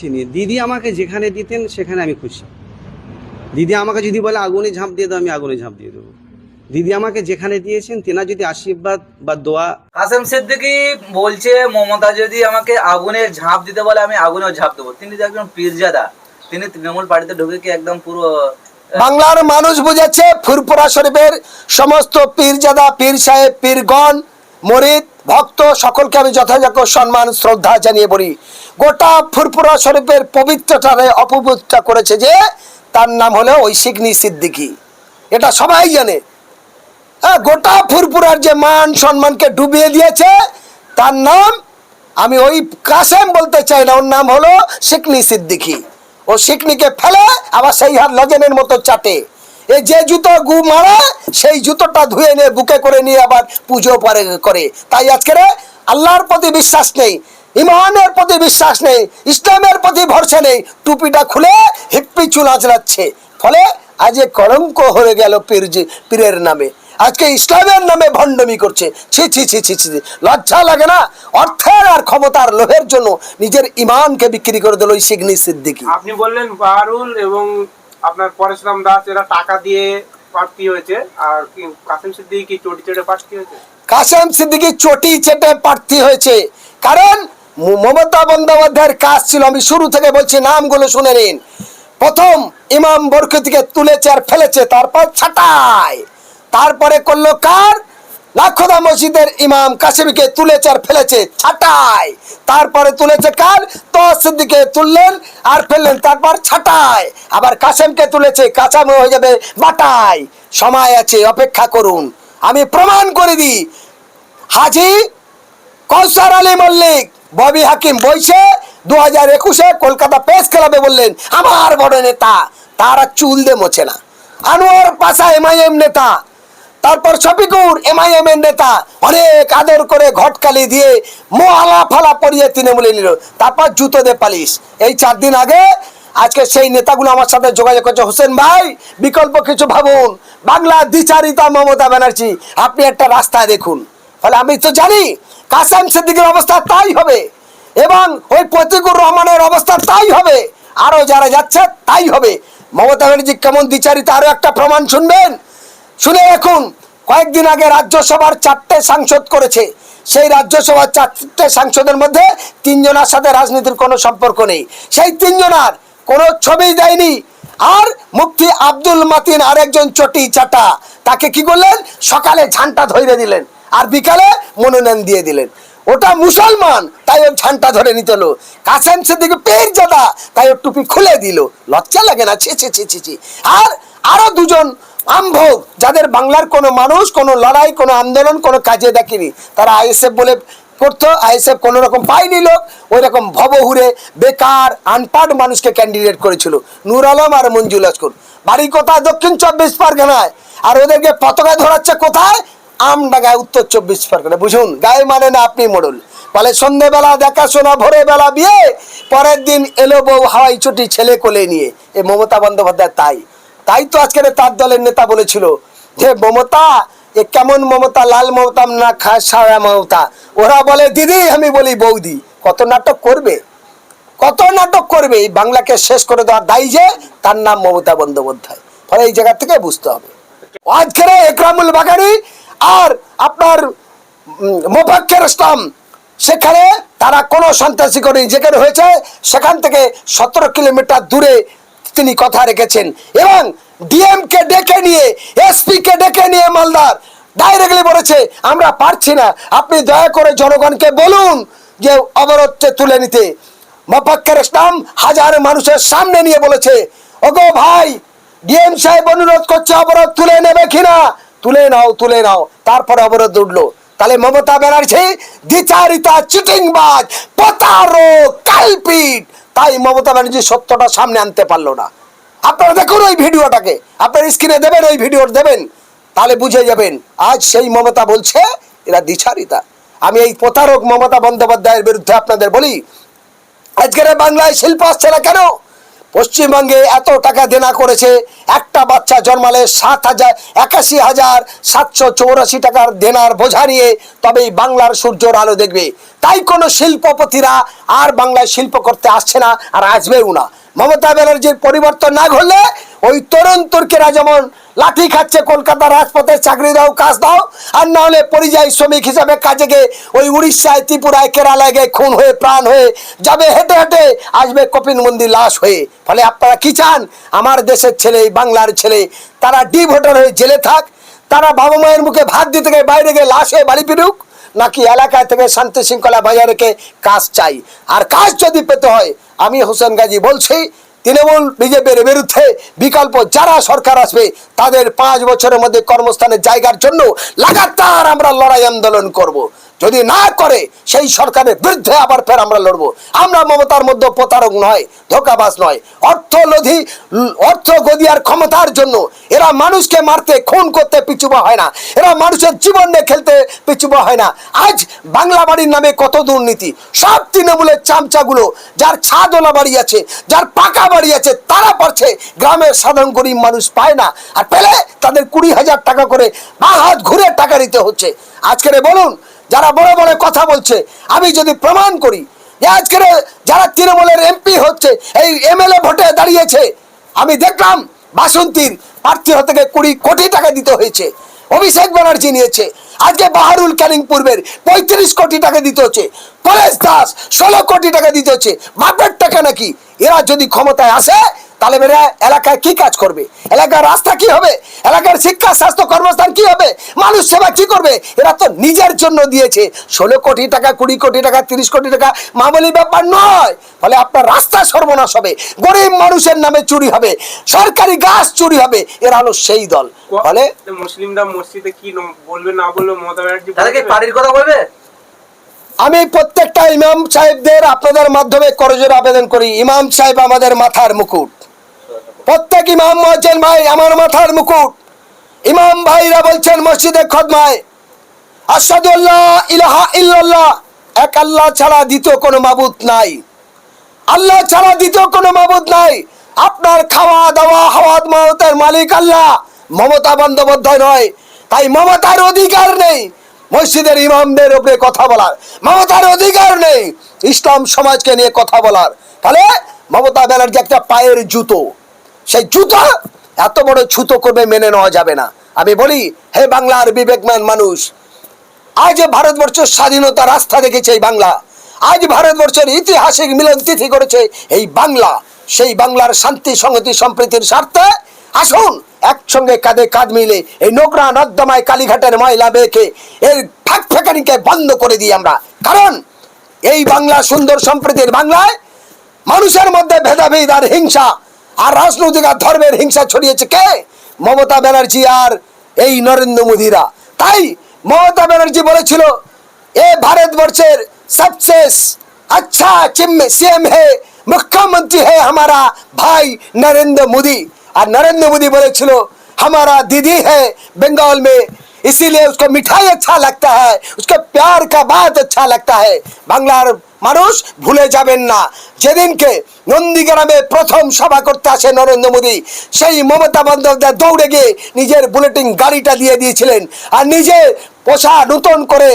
চিনি। দিদি আমাকে যেখানে দিতেন সেখানে আমি খুশি। দিদি আমাকে যদি বলে আগুনে ঝাঁপ দিয়ে দাও, আমি আগুনে ঝাঁপ দিয়ে দেবো। দিদি আমাকে যেখানে দিয়েছেন, তেনা যদি আশীর্বাদ বা দোয়া। কাসেম সিদ্দিকী বলছে মমতা যদি আমাকে আগুনে ঝাঁপ দিতে বলে আমি আগুনেও ঝাঁপ দেবো। তিনি যে একজন পীরজাদা, তিনি তৃণমূল পার্টিতে ঢুকে কি একদম পুরো বাংলার মানুষ বুঝেছে ফুরপুরা শরীফের সমস্ত পীরজাদা, পীর সাহেব, পীরগণ, মরিদ, ভক্ত সকলকে আমি যথাযথ সম্মান শ্রদ্ধা জানিয়ে বলি, গোটা ফুরপুরা শরীফের পবিত্রতারে অপবিত্র করেছে যে তার নাম হলো ওই সিগনি সিদ্দিকী। এটা সবাই জানে। গোটা ফুরপুরার যে মান সম্মানকে ডুবিয়ে দিয়েছে তার নাম, আমি ওই কাসেম বলতে চাই না, ওর নাম হলো সিগনি সিদ্দিকী। ও সিকনিকে ফেলে আবার সেই হাত লজেনের মতো চাটে। এই যে জুতো গু মারে সেই জুতোটা ধুয়ে নিয়ে বুকে করে নিয়ে আবার পুজো করে। তাই আজকে আল্লাহর প্রতি বিশ্বাস নেই, ইমানের প্রতি বিশ্বাস নেই, ইসলামের প্রতি ভরসা নেই, টুপিটা খুলে হিপ্পি চুল আঁচড়াচ্ছে। ফলে আজ কলঙ্ক হয়ে গেল পীরের নামে, আজকে ইসলামের নামে ভণ্ডামি করছে। ছি ছি ছি ছি ছি, লজ্জা লাগে না? অর্থের আর ক্ষমতার লোভের জন্য নিজের ইমানকে বিক্রি করে দিল ওই সিগনি সিদ্দিকী। আপনি বললেন বাহারুল এবং আপনার পরেশরাম দাস এরা টাকা দিয়ে প্রার্থী হয়েছে, আর কাসেম সিদ্দিকী কি চটি চেটে প্রার্থী হয়েছে? কাসেম সিদ্দিকী চটি চেটে প্রার্থী হয়েছে, কারণ মমতা বন্দ্যোপাধ্যায়ের কাজ ছিল, আমি শুরু থেকে বলছি, নামগুলো শুনে নিন। প্রথম ইমাম বরকতিকে তুলেছে আর ফেলেছে, তারপর ছাটাই। তারপরে করলো কার? লাখোদা মসজিদের ইমাম কাসেমকে তুলেছে আর ফেলেছে, ছাটাই। তারপরে তুলেছে কার? সিদ্দিকীকে তুললেন আর ফেললেন, তারপর ছাটাই। আবার কাসেমকে তুলেছে, কাঁচামো হয়ে যাবে বাটাই। সময় আছে, অপেক্ষা করুন, আমি প্রমাণ করে দিই। হাজি কৌসার আলী মল্লিক, ববি হাকিম বইছে 2021-এ কলকাতা প্রেস ক্লাবে বললেন আমার বড় নেতা, তারা চুল দিয়ে মোছে না। আনোয়ার পাশা এমআইএম নেতা, তারপর শফিকুর এমআইএম এর নেতা, অনেক আদর করে ঘটকালি দিয়ে মোহালা ফালা পরিয়ে তৃণমূলে নিল, তারপর জুতো দিয়ে পালিশ। এই 4 দিন আগে আজকে সেই নেতাগুলো আমার সাথে যোগাযোগ করছে, হোসেন ভাই বিকল্প কিছু ভাবুন, বাংলা দ্বিচারিতা মমতা ব্যানার্জি, আপনি একটা রাস্তা দেখুন। ফলে আমি তো জানি কাসেম সিদ্দিকীর অবস্থা তাই হবে, এবং ওই প্রতিকুর রহমানের অবস্থা তাই হবে, আরো যারা যাচ্ছে তাই হবে। মমতা ব্যানার্জি কেমন দ্বিচারিতা আরো একটা প্রমাণ শুনবেন, শুনে রাখুন। কয়েকদিন আগে রাজ্যসভার 4টে সাংসদ করেছে, সেই রাজ্যসভার 4টে সাংসদের মধ্যে 3 জনের সাথে রাজনীতির কোনো সম্পর্ক নেই, সেই 3 জনের কোনো ছবি দেয়নি। আর মুফতি আব্দুল মাতিন আরেকজন চটি চাটা, তাকে কি করলেন? সকালে ঝান্টা ধরে দিলেন আর বিকালে মনোনয়ন দিয়ে দিলেন। ওটা মুসলমান, তাই ওর ঝান্টা ধরে নিতে হলো। কাসেম সিদ্দিকী পীরজাদা, তাই ওর টুপি খুলে দিল। লজ্জা লাগে না? ছি ছি ছি ছি ছি। আর আরো 2 জন আমভোগ, যাদের বাংলার কোনো মানুষ কোনো লড়াই কোনো আন্দোলন কোনো কাজে দেখেনি, তারা আইএসএফ বলে করতো, আইএসএফ কোনো রকম পায়নি লোক, ওই রকম ভবহুরে বেকার আনপাড় মানুষকে ক্যান্ডিডেট করেছিল, নূর আলম আর মঞ্জুল লস্কর। বাড়ি কোথায়? দক্ষিণ 24 পরগনায়। আর ওদেরকে পতাকা ধরাচ্ছে কোথায়? আমডাঙ্গায়, উত্তর 24 পরগনা। বুঝুন, গায়ে মানে না আপনি মোড়ল। ফলে সন্ধ্যেবেলা দেখাশোনা, ভোরে বেলা বিয়ে, পরের দিন এলো বউ হাওয়াই ছুটি ছেলে কোলে নিয়ে। এই মমতা বন্দ্যোপাধ্যায় তাই তো আজকের তার দলের নেতা বলেছিল যে মমতা এ কেমন মমতা, লাল মমতা না সারা মমতা। ওরা বলে দিদি, আমি বলি বৌদি। কত নাটক করবে, কত নাটক করবে। এই বাংলাকে শেষ করে দেওয়ার দায়ী যে, তার নাম মমতা বন্দ্যোপাধ্যায়। ফলে এই জায়গা থেকে বুঝতে হবে। আজকের একরামুল বাগানি আর আপনার মোফাক্কের ইসলাম, সেখানে তারা কোনো সন্ত্রাসী করেনি, যেখানে হয়েছে সেখান থেকে 17 কিলোমিটার দূরে তিনি কথা রেখেছেন। এবং ডিএম কে ডেকে নিয়ে, এসপি কে ডেকে নিয়ে মালদার ডাইরেক্টলি বলেছে আমরা পারছি না, আপনি দয়া করে জনগণকে বলুন যে অবরোধকে তুলে নিতে। মোফাক্কের ইসলাম হাজার মানুষের সামনে নিয়ে বলেছে, ওগো ভাই, ডিএম সাহেব অনুরোধ করছে অবরোধ তুলে নেবে কিনা, তুলে নাও তুলে নাও। তারপরে অবরোধ উঠলো। তাহলে মমতা ব্যানার্জি দ্বিচারিতা, চিটিংবাজ, প্রতারক, কালপিট। তাই মমতা ব্যানার্জি সত্যটা সামনে আনতে পারলো না। আপনারা দেখুন ওই ভিডিওটাকে, আপনার স্ক্রিনে দেবেন, ওই ভিডিও দেবেন, তাহলে বুঝে যাবেন। আজ সেই মমতা বলছে এরা দ্বিচারিতা। আমি এই প্রতারক মমতা বন্দ্যোপাধ্যায়ের বিরুদ্ধে আপনাদের বলি, আজকের বাংলায় শিল্প আসছে না কেন? পশ্চিমবঙ্গে এত টাকা দেনা করেছে, একটা বাচ্চা জন্মালে 81,784 টাকার দেনার বোঝা নিয়ে তবেই বাংলার সূর্যের আলো দেখবে। তাই কোনো শিল্পপতিরা আর বাংলায় শিল্প করতে আসছে না, আর আসবেও না। মমতা ব্যানার্জির পরিবর্তন না ঘটলে ওই তরুণ তুর্কিরা যেমন লাঠি খাচ্ছে কলকাতা রাজপথে, চাকরি দাও কাজ দাও, আর না হলে পরিযায়ী শ্রমিক হিসাবে কাজে গিয়ে ওই উড়িষ্যায় ত্রিপুরায় কেরালায় গিয়ে খুন হয়ে প্রাণ হয়ে যাবে, হেঁটে হেঁটে আসবে কপিনবন্দি লাশ হয়ে। ফলে আপনারা কি চান? আমার দেশের ছেলে, বাংলার ছেলে, তারা ভোটার হয়ে জেলে থাক, তারা বাবা মায়ের মুখে ভাত দিতে গিয়ে বাইরে গিয়ে লাশ হয়ে বাড়ি ফিরুক, নাকি এলাকায় থেকে শান্তি শৃঙ্খলা বজায় রেখে কাজ চাই? আর কাজ যদি পেতে হয়, আমি হোসেন গাজী বলছি, তৃণমূল বিজেপির বিরুদ্ধে বিকল্প যারা সরকার আসবে তাদের 5 বছরের মধ্যে কর্মস্থানের জায়গার জন্য লাগাতার আমরা লড়াই আন্দোলন করব। যদি না করে সেই সরকারের বিরুদ্ধে আবার ফের আমরা লড়বো। আমরা মমতার মধ্যে প্রতারক নয়, ধোকাবাজ নয়, অর্থ গদিয়ার ক্ষমতার জন্য এরা মানুষকে মারতে খুন করতে পিছুপা হয় না, এরা মানুষের জীবন নিয়ে খেলতে পিছুপা হয় না। আজ বাংলা বাড়ির নামে কত দুর্নীতি, সব তৃণমূলের চামচাগুলো, যার ছাদওয়ালা বাড়ি আছে, যার পাকা বাড়ি আছে, তারা পারছে, গ্রামের সাধারণ গরিব মানুষ পায় না, আর পেলে তাদের 20,000 টাকা করে বা হাত ঘুরে টাকা দিতে হচ্ছে। আজকের বলুন, যারা বড় বড় কথা বলছে, আমি যদি প্রমাণ করি যে আজকের যারা তৃণমূলের এমপি হচ্ছে, এই এমএলএ ভোটে দাঁড়িয়েছে, আমি দেখলাম বাসন্তীর প্রার্থী হতে গিয়ে 20 কোটি টাকা দিতে হয়েছে, অভিষেক ব্যানার্জি নিয়েছে। আজকে বাহারুল ক্যানিং পূর্বের 35 কোটি টাকা দিতে হচ্ছে, পরেশ দাস 16 কোটি টাকা দিতে হচ্ছে। বাপের টাকা নাকি? এরা যদি ক্ষমতায় আসে তাহলে এরা এলাকায় কি কাজ করবে? এলাকার রাস্তা কি হবে? এলাকার শিক্ষা স্বাস্থ্য কর্মস্থান কি হবে? মানুষ সেবা কি করবে? এরা তো নিজের জন্য দিয়েছে। 16 কোটি টাকা, 20 কোটি টাকা, 30 কোটি টাকা মামুলি ব্যাপার নয়। ফলে আপনার রাস্তা সর্বনাশ হবে, গরিব মানুষের নামে চুরি হবে, সরকারি গাছ চুরি হবে। এরা হলো সেই দল। ফলে মুসলিমরা মসজিদে কি বলবে না বলবে মমতা ব্যানার্জি তাহলে কি পার্টির কথা বলবে? আমি প্রত্যেকটা ইমাম সাহেবদের আপনাদের মাধ্যমে করজোড়ে আবেদন করি, ইমাম সাহেব আমাদের মাথার মুকুট। প্রত্যেক ইমাম বলছেন, ভাই আমার মাথার মুকুট। ইমাম ভাইরা বলছেন মসজিদে খদমায়, আশহাদু আল্লা ইলাহা ইল্লাল্লাহ, এক আল্লাহ ছাড়া দ্বিতীয় কোনো মাবুদ নাই, আল্লাহ ছাড়া দ্বিতীয় কোনো মাবুদ নাই। আপনার খাওয়া দাওয়া হাওয়াত মাওয়াতের মালিক আল্লাহ, মমতা বন্দ্যোপাধ্যায় নয়। তাই মমতার অধিকার নেই মসজিদের ইমামদের উপরে কথা বলার, মমতার অধিকার নেই ইসলাম সমাজকে নিয়ে কথা বলার। ফলে মমতা ব্যানার্জি একটা পায়ের জুতো, সেই জুতো এত বড় ছুতো করবে, মেনে নেওয়া যাবে না। আমি বলি, হে বাংলার বিবেকমান মানুষ, আজ ভারতবর্ষের স্বাধীনতা রাস্তা দেখেছে এই বাংলা, আজ ভারতবর্ষের ঐতিহাসিক মিলন তিথি করেছে এই বাংলা। সেই বাংলার শান্তি সংহতি সম্প্রীতির স্বার্থে আসুন একসঙ্গে কাঁধে কাঁধ মিলে এই নোংরা নর্দমায় কালীঘাটের ময়লা বেঁকে এর ফাঁক ফেকানিকে বন্ধ করে দিই আমরা। কারণ এই বাংলা সুন্দর সম্প্রীতির বাংলায় মানুষের মধ্যে ভেদাভেদ আর হিংসা আর রাজনৈতিক আর ধর্মের হিংসা ছড়িয়েছে কে? মমতা ব্যানার্জি আর এই নরেন্দ্র মোদীরা। তাই মমতা ব্যানার্জি বলেছিল, এ ভারতবর্ষের সবচেয়ে अच्छा सीएम है, मुख्यमंत्री है हमारा भाई नरेंद्र मोदी। और नरेंद्र मोदी बोले चलो हमारा दीदी है बंगाल में, इसीलिए उसको मिठाई अच्छा लगता है, उसके प्यार का बात अच्छा लगता है। बांग्लार মানুষ ভুলে যাবেন না, যেদিনকে নন্দীগ্রামে প্রথম সভা করতে আসে নরেন্দ্র মোদী, সেই মমতা বন্দ্যোপাধ্যায় দৌড়ে গিয়ে নিজের বুলেটিন গাড়িটা দিয়ে দিয়েছিলেন, আর নিজে পোষা নতুন করে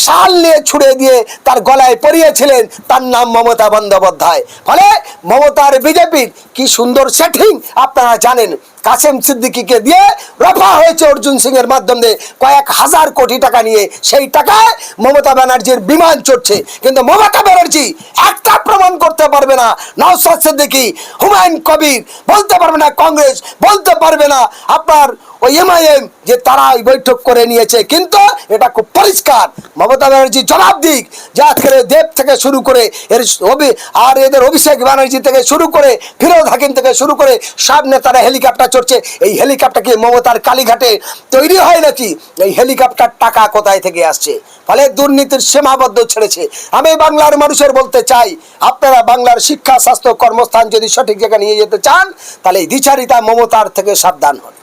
শাল নিয়ে ছুড়ে দিয়ে তার গলায় পরিয়েছিলেন, তার নাম মমতা বন্দ্যোপাধ্যায়। ফলে মমতার বিজেপির কি সুন্দর সেটিং আপনারা জানেন। কাসেম সিদ্দিকীকে দিয়ে রফা হয়েছে অর্জুন সিং এর মাধ্যমে কয়েক হাজার কোটি টাকা নিয়ে, সেই টাকায় মমতা ব্যানার্জির বিমান চড়ছে। কিন্তু মমতা ব্যানার্জি একটা প্রমাণ করতে পারবে না, নওশাদ সিদ্দিকী, হুমায়ুন কবির বলতে পারবে না, কংগ্রেস বলতে পারবে না, আপনার ওই এমআইএম যে তারা ওই বৈঠক করে নিয়েছে। কিন্তু এটা খুব পরিষ্কার, মমতা ব্যানার্জি জবাব দিক যে আজকের দেব থেকে শুরু করে আর এদের অভিষেক ব্যানার্জি থেকে শুরু করে ফিরোজ হাকিম থেকে শুরু করে সব নেতারা হেলিকপ্টার চড়ছে। এই হেলিকপ্টার কি মমতার কালীঘাটে তৈরি হয় নাকি? এই হেলিকপ্টার টাকা কোথায় থেকে আসছে? ফলে দুর্নীতির সীমাবদ্ধ ছেড়েছে। আমি বাংলার মানুষের বলতে চাই, আপনারা বাংলার শিক্ষা স্বাস্থ্য কর্মস্থান যদি সঠিক জায়গায় নিয়ে যেতে চান, তাহলে এই দ্বিচারিতা মমতার থেকে সাবধান হন।